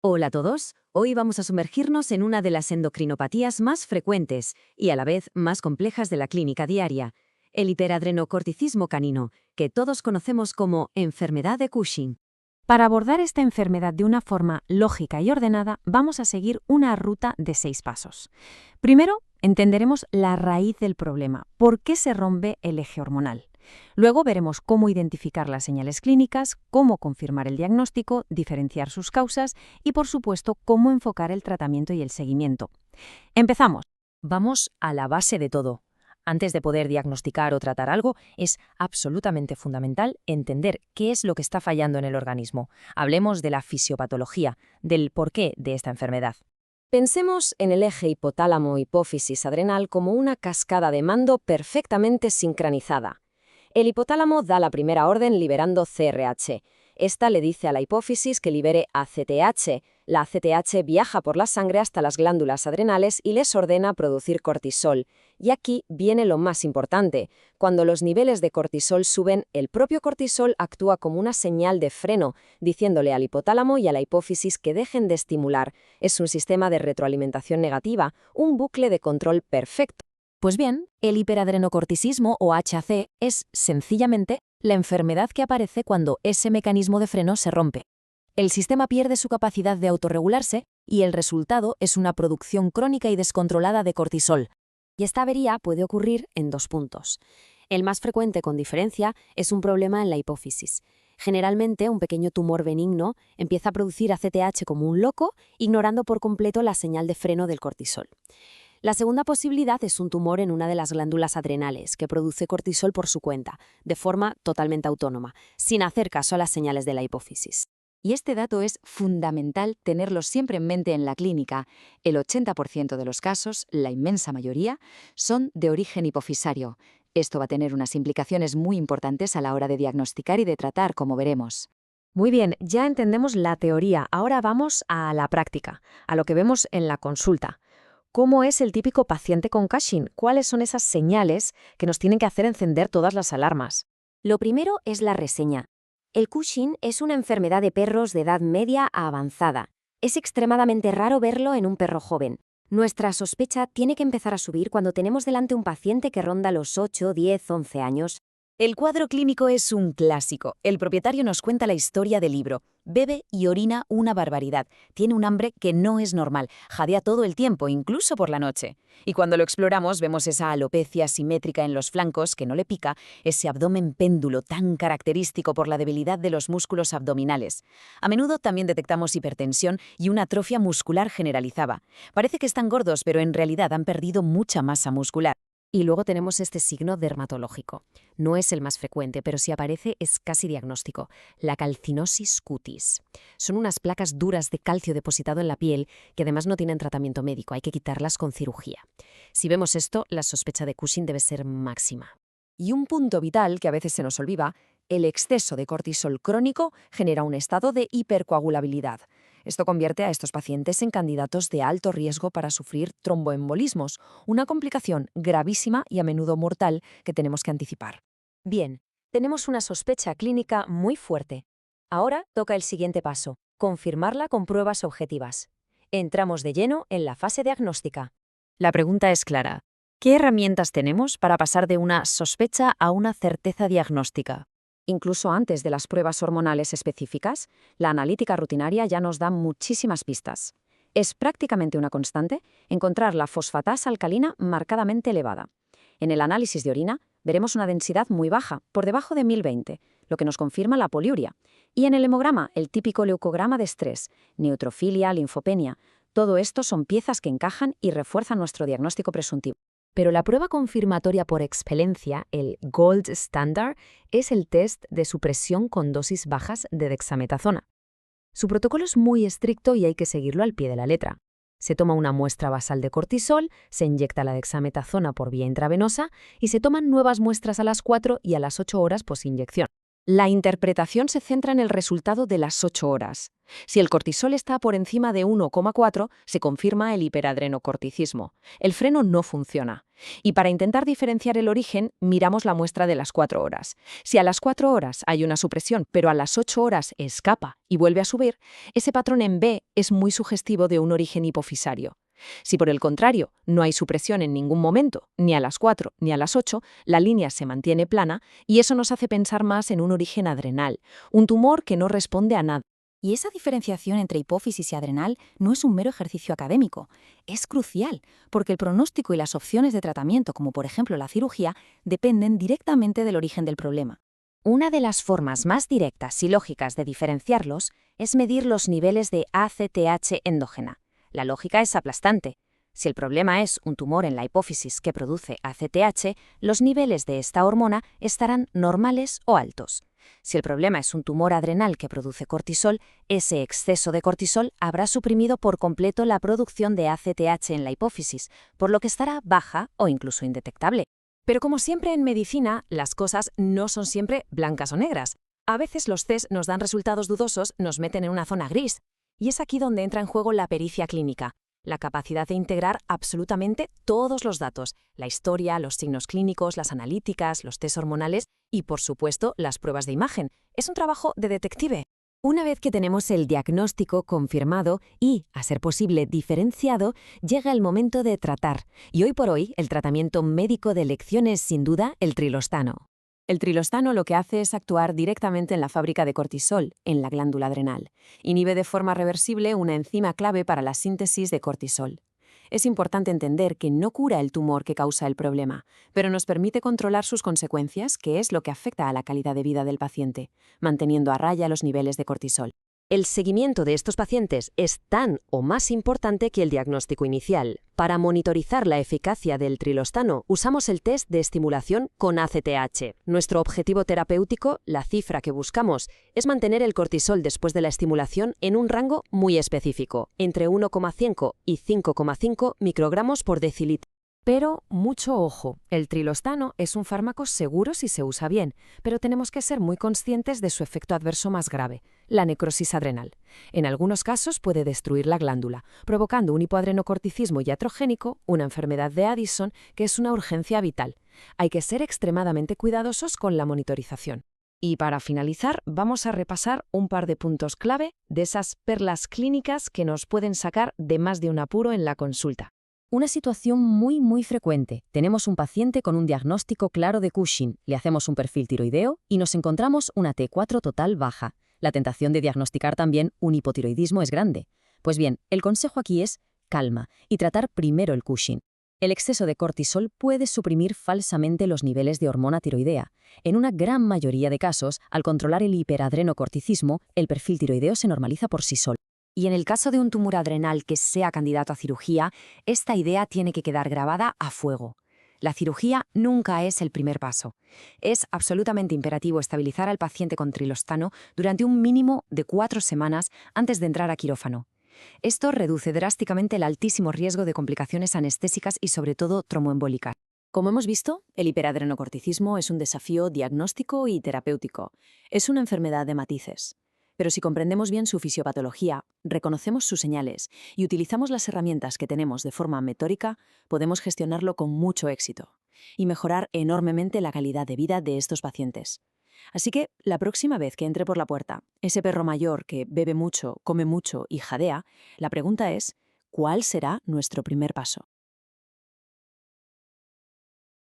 Hola a todos, hoy vamos a sumergirnos en una de las endocrinopatías más frecuentes y a la vez más complejas de la clínica diaria, el hiperadrenocorticismo canino, que todos conocemos como enfermedad de Cushing. Para abordar esta enfermedad de una forma lógica y ordenada, vamos a seguir una ruta de 6 pasos. Primero, entenderemos la raíz del problema, por qué se rompe el eje hormonal. Luego veremos cómo identificar las señales clínicas, cómo confirmar el diagnóstico, diferenciar sus causas y, por supuesto, cómo enfocar el tratamiento y el seguimiento. Empezamos. Vamos a la base de todo. Antes de poder diagnosticar o tratar algo, es absolutamente fundamental entender qué es lo que está fallando en el organismo. Hablemos de la fisiopatología, del porqué de esta enfermedad. Pensemos en el eje hipotálamo-hipófisis adrenal como una cascada de mando perfectamente sincronizada. El hipotálamo da la primera orden liberando CRH. Esta le dice a la hipófisis que libere ACTH. La ACTH viaja por la sangre hasta las glándulas adrenales y les ordena producir cortisol. Y aquí viene lo más importante. Cuando los niveles de cortisol suben, el propio cortisol actúa como una señal de freno, diciéndole al hipotálamo y a la hipófisis que dejen de estimular. Es un sistema de retroalimentación negativa, un bucle de control perfecto. Pues bien, el hiperadrenocorticismo o HAC es, sencillamente, la enfermedad que aparece cuando ese mecanismo de freno se rompe. El sistema pierde su capacidad de autorregularse y el resultado es una producción crónica y descontrolada de cortisol. Y esta avería puede ocurrir en 2 puntos. El más frecuente, con diferencia, es un problema en la hipófisis. Generalmente, un pequeño tumor benigno empieza a producir ACTH como un loco, ignorando por completo la señal de freno del cortisol. La segunda posibilidad es un tumor en una de las glándulas adrenales, que produce cortisol por su cuenta, de forma totalmente autónoma, sin hacer caso a las señales de la hipófisis. Y este dato es fundamental tenerlo siempre en mente en la clínica. El 80% de los casos, la inmensa mayoría, son de origen hipofisario. Esto va a tener unas implicaciones muy importantes a la hora de diagnosticar y de tratar, como veremos. Muy bien, ya entendemos la teoría. Ahora vamos a la práctica, a lo que vemos en la consulta. ¿Cómo es el típico paciente con Cushing? ¿Cuáles son esas señales que nos tienen que hacer encender todas las alarmas? Lo primero es la reseña. El Cushing es una enfermedad de perros de edad media a avanzada. Es extremadamente raro verlo en un perro joven. Nuestra sospecha tiene que empezar a subir cuando tenemos delante un paciente que ronda los 8, 10, 11 años. El cuadro clínico es un clásico. El propietario nos cuenta la historia del libro. Bebe y orina una barbaridad. Tiene un hambre que no es normal. Jadea todo el tiempo, incluso por la noche. Y cuando lo exploramos vemos esa alopecia simétrica en los flancos que no le pica, ese abdomen péndulo tan característico por la debilidad de los músculos abdominales. A menudo también detectamos hipertensión y una atrofia muscular generalizada. Parece que están gordos, pero en realidad han perdido mucha masa muscular. Y luego tenemos este signo dermatológico. No es el más frecuente, pero si aparece es casi diagnóstico. La calcinosis cutis. Son unas placas duras de calcio depositado en la piel que además no tienen tratamiento médico, hay que quitarlas con cirugía. Si vemos esto, la sospecha de Cushing debe ser máxima. Y un punto vital que a veces se nos olvida, el exceso de cortisol crónico genera un estado de hipercoagulabilidad. Esto convierte a estos pacientes en candidatos de alto riesgo para sufrir tromboembolismos, una complicación gravísima y a menudo mortal que tenemos que anticipar. Bien, tenemos una sospecha clínica muy fuerte. Ahora toca el siguiente paso, confirmarla con pruebas objetivas. Entramos de lleno en la fase diagnóstica. La pregunta es clara. ¿Qué herramientas tenemos para pasar de una sospecha a una certeza diagnóstica? Incluso antes de las pruebas hormonales específicas, la analítica rutinaria ya nos da muchísimas pistas. Es prácticamente una constante encontrar la fosfatasa alcalina marcadamente elevada. En el análisis de orina veremos una densidad muy baja, por debajo de 1020, lo que nos confirma la poliuria. Y en el hemograma, el típico leucograma de estrés, neutrofilia, linfopenia. Todo esto son piezas que encajan y refuerzan nuestro diagnóstico presuntivo. Pero la prueba confirmatoria por excelencia, el gold standard, es el test de supresión con dosis bajas de dexametasona. Su protocolo es muy estricto y hay que seguirlo al pie de la letra. Se toma una muestra basal de cortisol, se inyecta la dexametasona por vía intravenosa y se toman nuevas muestras a las 4 y a las 8 horas posinyección. La interpretación se centra en el resultado de las 8 horas. Si el cortisol está por encima de 1,4, se confirma el hiperadrenocorticismo. El freno no funciona. Y para intentar diferenciar el origen, miramos la muestra de las 4 horas. Si a las 4 horas hay una supresión, pero a las 8 horas escapa y vuelve a subir, ese patrón en B es muy sugestivo de un origen hipofisario. Si por el contrario no hay supresión en ningún momento, ni a las 4 ni a las 8, la línea se mantiene plana y eso nos hace pensar más en un origen adrenal, un tumor que no responde a nada. Y esa diferenciación entre hipófisis y adrenal no es un mero ejercicio académico, es crucial, porque el pronóstico y las opciones de tratamiento, como por ejemplo la cirugía, dependen directamente del origen del problema. Una de las formas más directas y lógicas de diferenciarlos es medir los niveles de ACTH endógena. La lógica es aplastante. Si el problema es un tumor en la hipófisis que produce ACTH, los niveles de esta hormona estarán normales o altos. Si el problema es un tumor adrenal que produce cortisol, ese exceso de cortisol habrá suprimido por completo la producción de ACTH en la hipófisis, por lo que estará baja o incluso indetectable. Pero como siempre en medicina, las cosas no son siempre blancas o negras. A veces los test nos dan resultados dudosos, nos meten en una zona gris. Y es aquí donde entra en juego la pericia clínica, la capacidad de integrar absolutamente todos los datos, la historia, los signos clínicos, las analíticas, los test hormonales y, por supuesto, las pruebas de imagen. Es un trabajo de detective. Una vez que tenemos el diagnóstico confirmado y, a ser posible, diferenciado, llega el momento de tratar. Y hoy por hoy, el tratamiento médico de elección es, sin duda, el trilostano. El trilostano lo que hace es actuar directamente en la fábrica de cortisol, en la glándula adrenal. Inhibe de forma reversible una enzima clave para la síntesis de cortisol. Es importante entender que no cura el tumor que causa el problema, pero nos permite controlar sus consecuencias, que es lo que afecta a la calidad de vida del paciente, manteniendo a raya los niveles de cortisol. El seguimiento de estos pacientes es tan o más importante que el diagnóstico inicial. Para monitorizar la eficacia del trilostano, usamos el test de estimulación con ACTH. Nuestro objetivo terapéutico, la cifra que buscamos, es mantener el cortisol después de la estimulación en un rango muy específico, entre 1,5 y 5,5 microgramos por decilitro. Pero mucho ojo, el trilostano es un fármaco seguro si se usa bien, pero tenemos que ser muy conscientes de su efecto adverso más grave, la necrosis adrenal. En algunos casos puede destruir la glándula, provocando un hipoadrenocorticismo iatrogénico, una enfermedad de Addison, que es una urgencia vital. Hay que ser extremadamente cuidadosos con la monitorización. Y para finalizar, vamos a repasar un par de puntos clave de esas perlas clínicas que nos pueden sacar de más de un apuro en la consulta. Una situación muy frecuente. Tenemos un paciente con un diagnóstico claro de Cushing, le hacemos un perfil tiroideo y nos encontramos una T4 total baja. La tentación de diagnosticar también un hipotiroidismo es grande. Pues bien, el consejo aquí es calma y tratar primero el Cushing. El exceso de cortisol puede suprimir falsamente los niveles de hormona tiroidea. En una gran mayoría de casos, al controlar el hiperadrenocorticismo, el perfil tiroideo se normaliza por sí solo. Y en el caso de un tumor adrenal que sea candidato a cirugía, esta idea tiene que quedar grabada a fuego. La cirugía nunca es el primer paso. Es absolutamente imperativo estabilizar al paciente con trilostano durante un mínimo de 4 semanas antes de entrar a quirófano. Esto reduce drásticamente el altísimo riesgo de complicaciones anestésicas y sobre todo tromboembólicas. Como hemos visto, el hiperadrenocorticismo es un desafío diagnóstico y terapéutico. Es una enfermedad de matices. Pero si comprendemos bien su fisiopatología, reconocemos sus señales y utilizamos las herramientas que tenemos de forma metódica, podemos gestionarlo con mucho éxito y mejorar enormemente la calidad de vida de estos pacientes. Así que, la próxima vez que entre por la puerta ese perro mayor que bebe mucho, come mucho y jadea, la pregunta es, ¿cuál será nuestro primer paso?